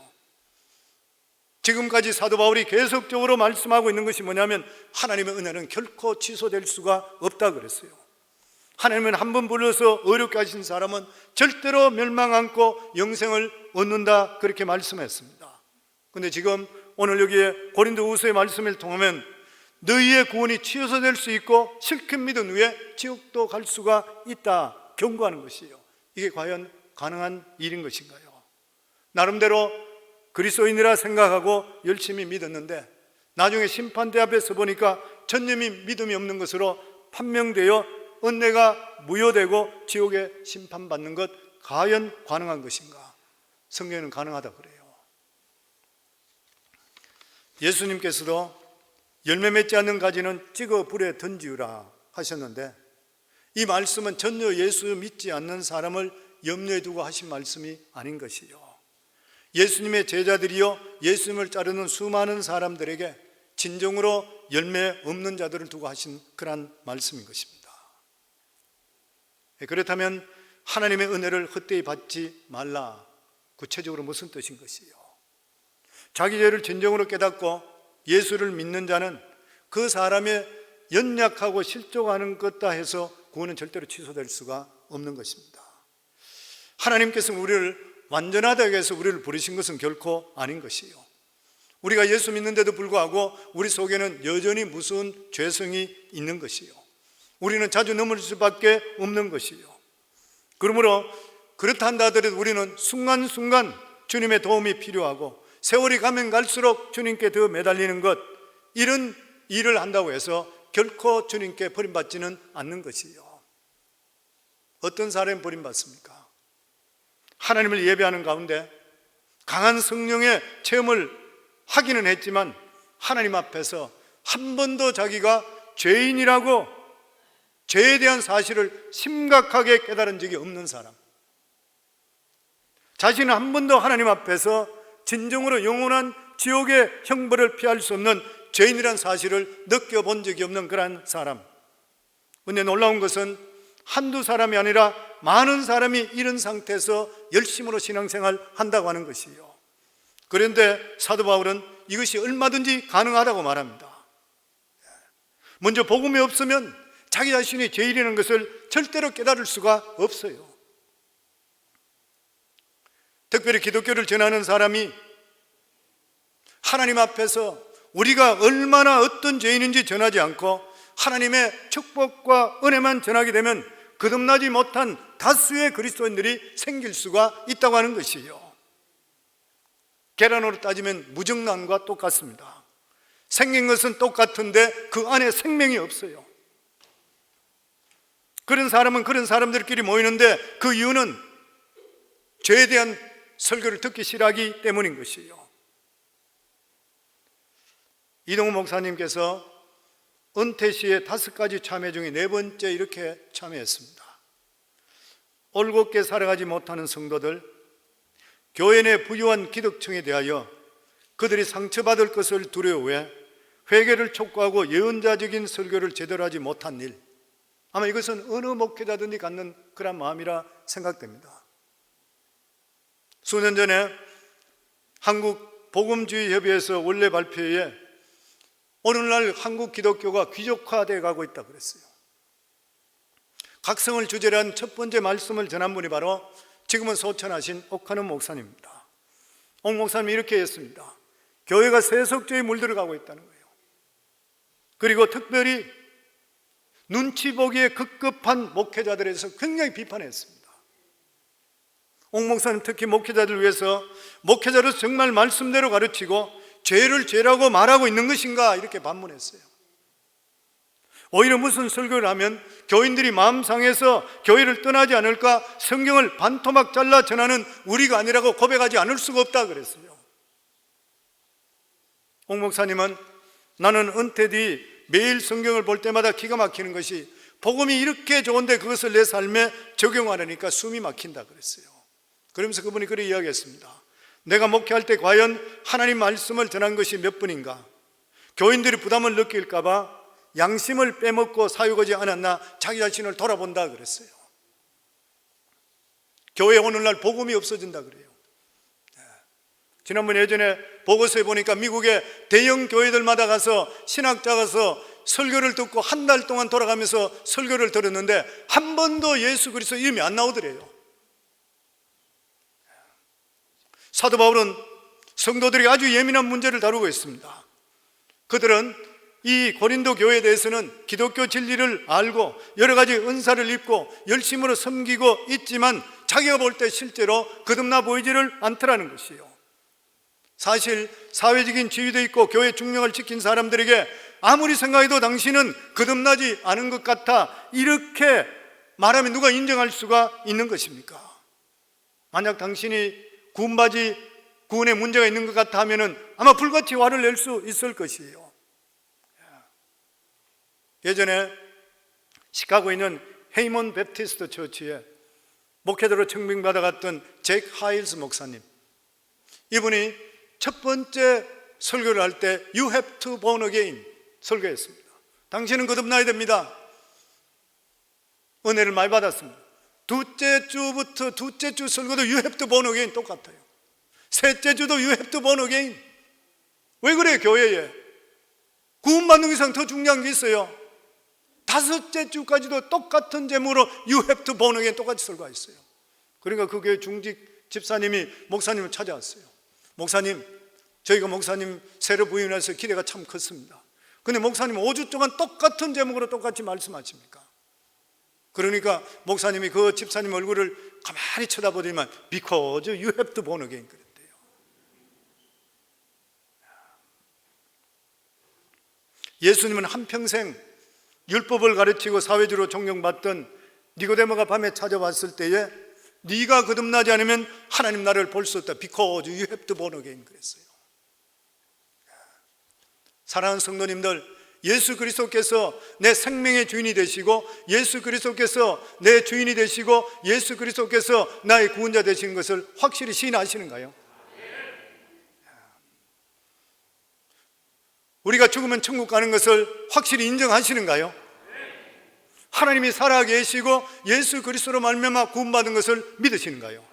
지금까지 사도 바울이 계속적으로 말씀하고 있는 것이 뭐냐면 하나님의 은혜는 결코 취소될 수가 없다 그랬어요. 하나님은 한 번 불러서 어렵게 하신 사람은 절대로 멸망 않고 영생을 얻는다 그렇게 말씀했습니다. 그런데 지금 오늘 여기에 고린도후서의 말씀을 통하면 너희의 구원이 취소될 수 있고 실컷 믿은 후에 지옥도 갈 수가 있다 경고하는 것이에요. 이게 과연 가능한 일인 것인가요? 나름대로 그리스도인이라 생각하고 열심히 믿었는데 나중에 심판대 앞에 서 보니까 전념이 믿음이 없는 것으로 판명되어 은혜가 무효되고 지옥에 심판받는 것 과연 가능한 것인가? 성경에는 가능하다 그래요. 예수님께서도 열매 맺지 않는 가지는 찍어 불에 던지우라 하셨는데 이 말씀은 전혀 예수 믿지 않는 사람을 염려에 두고 하신 말씀이 아닌 것이요. 예수님의 제자들이요 예수님을 따르는 수많은 사람들에게 진정으로 열매 없는 자들을 두고 하신 그러한 말씀인 것입니다. 그렇다면 하나님의 은혜를 헛되이 받지 말라, 구체적으로 무슨 뜻인 것이요? 자기 죄를 진정으로 깨닫고 예수를 믿는 자는 그 사람의 연약하고 실족하는 것다 해서 구원은 절대로 취소될 수가 없는 것입니다. 하나님께서는 우리를 완전하다 해서 우리를 부르신 것은 결코 아닌 것이요. 우리가 예수 믿는데도 불구하고 우리 속에는 여전히 무서운 죄성이 있는 것이요. 우리는 자주 넘어질 수밖에 없는 것이요. 그러므로 그렇다 한다 하더라도 우리는 순간순간 주님의 도움이 필요하고 세월이 가면 갈수록 주님께 더 매달리는 것, 이런 일을 한다고 해서 결코 주님께 버림받지는 않는 것이요. 어떤 사람이 버림받습니까? 하나님을 예배하는 가운데 강한 성령의 체험을 하기는 했지만 하나님 앞에서 한 번도 자기가 죄인이라고 죄에 대한 사실을 심각하게 깨달은 적이 없는 사람, 자신은 한 번도 하나님 앞에서 진정으로 영원한 지옥의 형벌을 피할 수 없는 죄인이라는 사실을 느껴본 적이 없는 그러한 사람. 그런데 놀라운 것은 한두 사람이 아니라 많은 사람이 이런 상태에서 열심으로 신앙생활 한다고 하는 것이에요. 그런데 사도 바울은 이것이 얼마든지 가능하다고 말합니다. 먼저 복음이 없으면 자기 자신이 죄인이라는 것을 절대로 깨달을 수가 없어요. 특별히 기독교를 전하는 사람이 하나님 앞에서 우리가 얼마나 어떤 죄인인지 전하지 않고 하나님의 축복과 은혜만 전하게 되면 거듭나지 못한 다수의 그리스도인들이 생길 수가 있다고 하는 것이에요. 계란으로 따지면 무정란과 똑같습니다. 생긴 것은 똑같은데 그 안에 생명이 없어요. 그런 사람은 그런 사람들끼리 모이는데 그 이유는 죄에 대한 설교를 듣기 싫어하기 때문인 것이에요. 이동우 목사님께서 은퇴 시에 5가지 참회 중에 4번째 이렇게 참회했습니다. 올곧게 살아가지 못하는 성도들, 교회 내 부유한 기득층에 대하여 그들이 상처받을 것을 두려워해 회개를 촉구하고 예언자적인 설교를 제대로 하지 못한 일, 아마 이것은 어느 목회자든지 갖는 그런 마음이라 생각됩니다. 수년 전에 한국 복음주의 협의회에서 원래 발표에 오늘날 한국 기독교가 귀족화되어 가고 있다 그랬어요. 각성을 주제로 한 첫 번째 말씀을 전한 분이 바로 지금은 소천하신 옥하는 목사님입니다. 옥 목사님이 이렇게 했습니다. 교회가 세속주의에 물들어가고 있다는 거예요. 그리고 특별히 눈치 보기에 급급한 목회자들에 대해서 굉장히 비판했습니다. 옥 목사님 특히 목회자들을 위해서 목회자로서 정말 말씀대로 가르치고 죄를 죄라고 말하고 있는 것인가 이렇게 반문했어요. 오히려 무슨 설교를 하면 교인들이 마음 상해서 교회를 떠나지 않을까 성경을 반토막 잘라 전하는 우리가 아니라고 고백하지 않을 수가 없다 그랬어요. 옥 목사님은 나는 은퇴 뒤 매일 성경을 볼 때마다 기가 막히는 것이 복음이 이렇게 좋은데 그것을 내 삶에 적용하려니까 숨이 막힌다 그랬어요. 그러면서 그분이 그렇게 이야기했습니다. 내가 목회할 때 과연 하나님 말씀을 전한 것이 몇 분인가? 교인들이 부담을 느낄까 봐 양심을 빼먹고 사유하지 않았나 자기 자신을 돌아본다 그랬어요. 교회 오늘날 복음이 없어진다 그래요. 지난번 예전에 보고서에 보니까 미국의 대형 교회들마다 가서 신학자 가서 설교를 듣고 한 달 동안 돌아가면서 설교를 들었는데 한 번도 예수 그리스도 이름이 안 나오더래요. 사도 바울은 성도들이 아주 예민한 문제를 다루고 있습니다. 그들은 이 고린도 교회에 대해서는 기독교 진리를 알고 여러 가지 은사를 입고 열심으로 섬기고 있지만 자기가 볼 때 실제로 거듭나 보이지를 않더라는 것이에요. 사실 사회적인 지위도 있고 교회 중령을 지킨 사람들에게 아무리 생각해도 당신은 거듭나지 않은 것 같아 이렇게 말하면 누가 인정할 수가 있는 것입니까? 만약 당신이 구원받지 구원에 문제가 있는 것 같아 하면은 아마 불같이 화를 낼 수 있을 것이에요. 예전에 시카고에 있는 헤이먼 베프티스트 처치에 목회자로 청빙받아 갔던 제이크 하일스 목사님, 이분이 첫 번째 설교를 할 때 You have to born again 설교했습니다. 당신은 거듭나야 됩니다. 은혜를 많이 받았습니다. 둘째 주 설교도 You have to born again 똑같아요. 셋째 주도 You have to born again. 왜 그래요? 교회에 구원받는 이상 더 중요한 게 있어요. 다섯째 주까지도 똑같은 제목으로 You have to born again 똑같이 설교했어요. 그러니까 그 교회 중직 집사님이 목사님을 찾아왔어요. 목사님, 저희가 목사님 새로 부임해서 기대가 참 컸습니다. 근데 목사님 5주 동안 똑같은 제목으로 똑같이 말씀하십니까? 그러니까 목사님이 그 집사님 얼굴을 가만히 쳐다보더니만 Because you have to born again 그랬대요. 예수님은 한평생 율법을 가르치고 사회주로 존경받던 니고데모가 밤에 찾아왔을 때에 네가 거듭나지 않으면 하나님 나라를 볼 수 없다. Because you have to born again 그랬어요. 사랑하는 성도님들, 예수 그리스도께서 내 생명의 주인이 되시고 예수 그리스도께서 내 주인이 되시고 예수 그리스도께서 나의 구원자 되신 것을 확실히 시인하시는가요? 우리가 죽으면 천국 가는 것을 확실히 인정하시는가요? 하나님이 살아 계시고 예수 그리스도로 말미암아 구원받은 것을 믿으시는가요?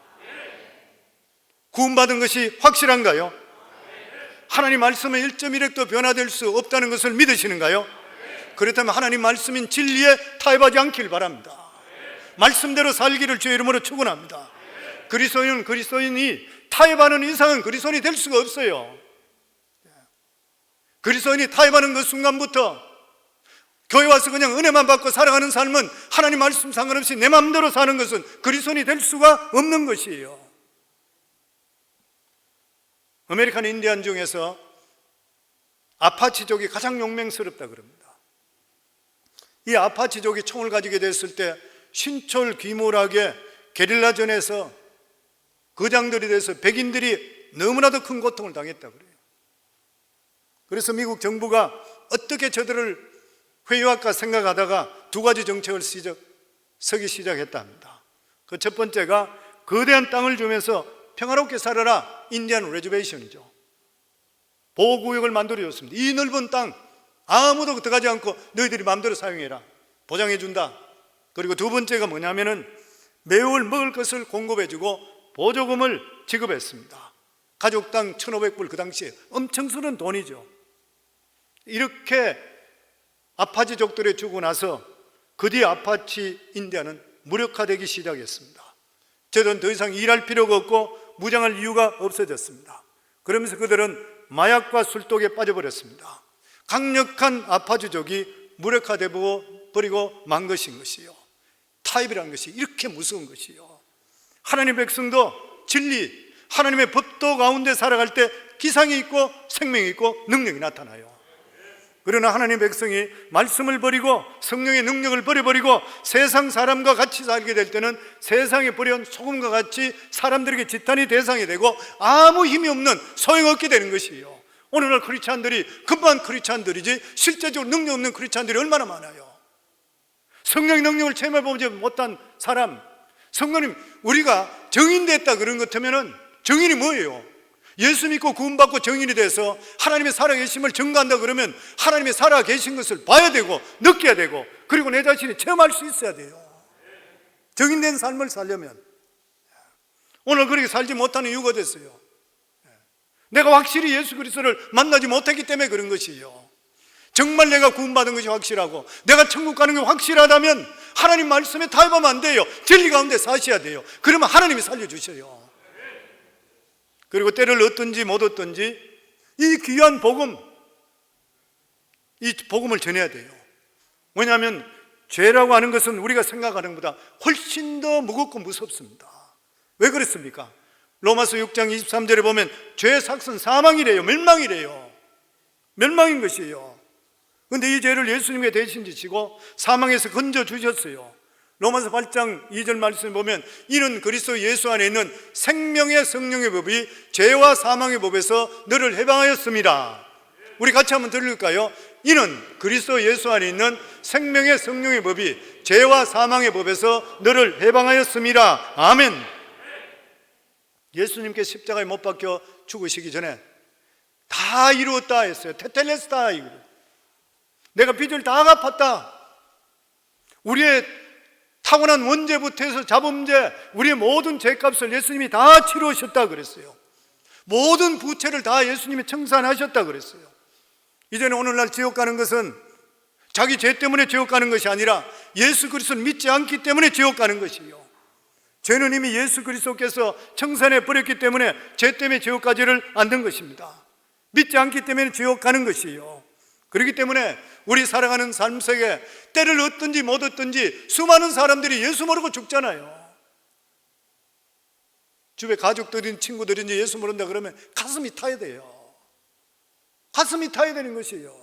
구원받은 것이 확실한가요? 하나님 말씀은 1.1핵도 변화될 수 없다는 것을 믿으시는가요? 그렇다면 하나님 말씀인 진리에 타협하지 않길 바랍니다. 말씀대로 살기를 주의 이름으로 축원합니다. 그리스도인이 타협하는 이상은 그리스도인이 될 수가 없어요. 그리스도인이 타협하는 그 순간부터 교회 와서 그냥 은혜만 받고 살아가는 삶은 하나님 말씀 상관없이 내 마음대로 사는 것은 그리스도인이 될 수가 없는 것이에요. 아메리칸 인디안 중에서 아파치족이 가장 용맹스럽다 그럽니다. 이 아파치족이 총을 가지게 됐을 때 신철귀몰하게 게릴라전에서 거장들이 돼서 백인들이 너무나도 큰 고통을 당했다 그래요. 그래서 미국 정부가 어떻게 저들을 회유할까 생각하다가 두 가지 정책을 서기 시작했다 합니다. 그 첫 번째가 거대한 땅을 주면서 평화롭게 살아라, 인디안 레저베이션이죠. 보호구역을 만들어줬습니다. 이 넓은 땅 아무도 들어가지 않고 너희들이 마음대로 사용해라, 보장해준다. 그리고 두 번째가 뭐냐면은 매월 먹을 것을 공급해주고 보조금을 지급했습니다. 가족당 1,500불, 그 당시에 엄청 쓰는 돈이죠. 이렇게 아파치족들에 주고 나서 그 뒤에 아파치 인디아는 무력화되기 시작했습니다. 저들은 더 이상 일할 필요가 없고 무장할 이유가 없어졌습니다. 그러면서 그들은 마약과 술독에 빠져버렸습니다. 강력한 아파치족이 무력화되어 버리고 만 것인 것이요, 타입이라는 것이 이렇게 무서운 것이요. 하나님의 백성도 진리, 하나님의 법도 가운데 살아갈 때 기상이 있고 생명이 있고 능력이 나타나요. 그러나 하나님의 백성이 말씀을 버리고 성령의 능력을 버려버리고 세상 사람과 같이 살게 될 때는 세상에 버려온 소금과 같이 사람들에게 지탄이 대상이 되고 아무 힘이 없는 소용없게 되는 것이에요. 오늘날 크리스찬들이 금방 크리스찬들이지 실제적으로 능력 없는 크리스찬들이 얼마나 많아요. 성령의 능력을 체험해보지 못한 사람, 성도님, 우리가 정인됐다 그런 것 같으면 정인이 뭐예요? 예수 믿고 구원받고 정인이 돼서 하나님의 살아계심을 증거한다 그러면 하나님의 살아계신 것을 봐야 되고 느껴야 되고 그리고 내 자신이 체험할 수 있어야 돼요. 정인된 삶을 살려면. 오늘 그렇게 살지 못하는 이유가 됐어요. 내가 확실히 예수 그리스도를 만나지 못했기 때문에 그런 것이에요. 정말 내가 구원받은 것이 확실하고 내가 천국 가는 게 확실하다면 하나님 말씀에 타협하면 안 돼요. 진리 가운데 사셔야 돼요. 그러면 하나님이 살려주셔요. 그리고 때를 얻든지 못 얻든지 이 귀한 복음, 이 복음을 전해야 돼요. 왜냐하면 죄라고 하는 것은 우리가 생각하는 것보다 훨씬 더 무겁고 무섭습니다. 왜 그렇습니까? 로마서 6장 23절에 보면 죄의 삭은 사망이래요. 멸망이래요. 멸망인 것이에요. 그런데 이 죄를 예수님께 대신 지시고 사망에서 건져주셨어요. 로마서 8장 2절 말씀을 보면 이는 그리스도 예수 안에 있는 생명의 성령의 법이 죄와 사망의 법에서 너를 해방하였습니다. 우리 같이 한번 들을까요? 이는 그리스도 예수 안에 있는 생명의 성령의 법이 죄와 사망의 법에서 너를 해방하였습니다. 아멘. 예수님께 십자가에 못 박혀 죽으시기 전에 다 이루었다 했어요. 테텔레스타. 내가 빚을 다 갚았다. 우리의 타고난 원죄부터 해서 자범죄, 우리의 모든 죄값을 예수님이 다 치루셨다 그랬어요. 모든 부채를 다 예수님이 청산하셨다 그랬어요. 이제는 오늘날 지옥 가는 것은 자기 죄 때문에 지옥 가는 것이 아니라 예수 그리스도를 믿지 않기 때문에 지옥 가는 것이에요. 죄는 이미 예수 그리스도께서 청산해 버렸기 때문에 죄 때문에 지옥 가지를 않는 것입니다. 믿지 않기 때문에 지옥 가는 것이에요. 그렇기 때문에 우리 살아가는 삶 속에 때를 얻든지 못 얻든지 수많은 사람들이 예수 모르고 죽잖아요. 주변에 가족들인 친구들인지 예수 모른다 그러면 가슴이 타야 돼요. 가슴이 타야 되는 것이에요.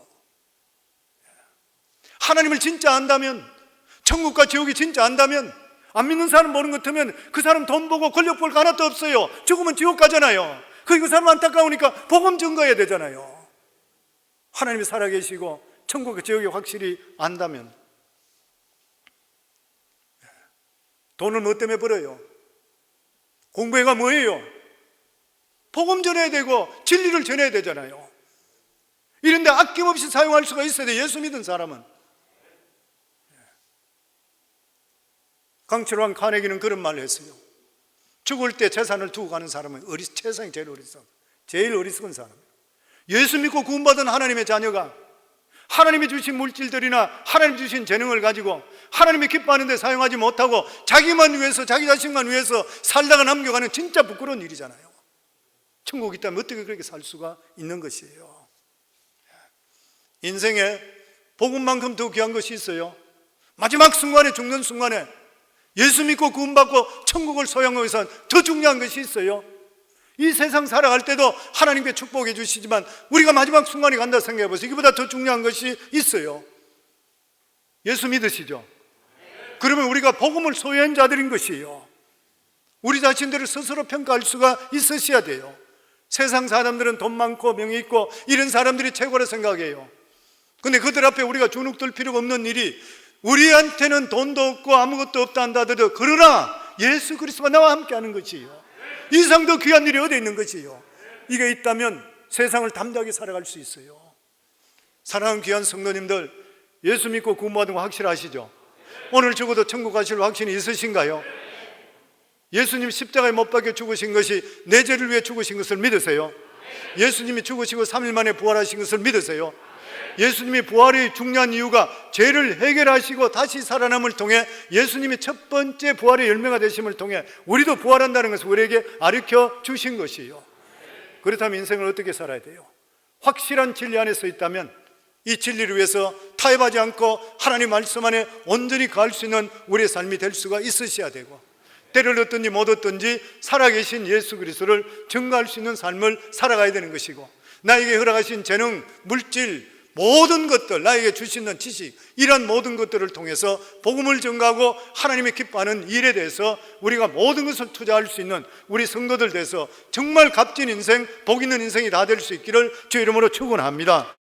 하나님을 진짜 안다면, 천국과 지옥이 진짜 안다면, 안 믿는 사람 모르는 것 같으면 그 사람 돈 보고 권력 볼 거 하나도 없어요. 죽으면 지옥 가잖아요. 그 사람 안타까우니까 복음 증거해야 되잖아요. 하나님이 살아계시고 천국과 지옥이 확실히 안다면. 돈을 뭐 때문에 벌어요? 공부해가 뭐예요? 복음 전해야 되고 진리를 전해야 되잖아요. 이런데 아낌없이 사용할 수가 있어야 돼. 예수 믿은 사람은. 강철왕 카네기는 그런 말을 했어요. 죽을 때 재산을 두고 가는 사람은 세상이 제일 어리석은 사람이에요. 예수 믿고 구원받은 하나님의 자녀가 하나님이 주신 물질들이나 하나님 주신 재능을 가지고 하나님이 기뻐하는 데 사용하지 못하고 자기만 위해서, 자기 자신만 위해서 살다가 남겨가는 진짜 부끄러운 일이잖아요. 천국이 있다면 어떻게 그렇게 살 수가 있는 것이에요. 인생에 복음만큼 더 귀한 것이 있어요. 마지막 순간에, 죽는 순간에 예수 믿고 구원받고 천국을 소유하기 위해서 더 중요한 것이 있어요. 이 세상 살아갈 때도 하나님께 축복해 주시지만 우리가 마지막 순간에 간다 생각해 보세요. 이보다 더 중요한 것이 있어요. 예수 믿으시죠? 그러면 우리가 복음을 소유한 자들인 것이에요. 우리 자신들을 스스로 평가할 수가 있으셔야 돼요. 세상 사람들은 돈 많고 명예 있고 이런 사람들이 최고라 생각해요. 근데 그들 앞에 우리가 주눅들 필요가 없는 일이, 우리한테는 돈도 없고 아무것도 없다 한다더라도 그러나 예수 그리스도가 나와 함께 하는 것이에요. 이상 더 귀한 일이 어디 있는 것이에요. 이게 있다면 세상을 담대하게 살아갈 수 있어요. 사랑하는 귀한 성도님들, 예수 믿고 구원받은 거 확실하시죠? 오늘 죽어도 천국 가실 확신이 있으신가요? 예수님 십자가에 못 박혀 죽으신 것이 내 죄를 위해 죽으신 것을 믿으세요? 예수님이 죽으시고 3일 만에 부활하신 것을 믿으세요? 예수님이 부활이 중요한 이유가 죄를 해결하시고 다시 살아남을 통해 예수님이 첫 번째 부활의 열매가 되심을 통해 우리도 부활한다는 것을 우리에게 가르쳐 주신 것이에요. 그렇다면 인생을 어떻게 살아야 돼요? 확실한 진리 안에 서 있다면 이 진리를 위해서 타협하지 않고 하나님 말씀 안에 온전히 거할 수 있는 우리의 삶이 될 수가 있으셔야 되고, 때를 얻든지 못 얻든지 살아계신 예수 그리스도를 증거할 수 있는 삶을 살아가야 되는 것이고, 나에게 허락하신 재능, 물질, 모든 것들, 나에게 주시는 지식, 이런 모든 것들을 통해서 복음을 전가하고 하나님이 기뻐하는 일에 대해서 우리가 모든 것을 투자할 수 있는 우리 성도들 돼서 정말 값진 인생, 복 있는 인생이 다 될 수 있기를 주 이름으로 축원합니다.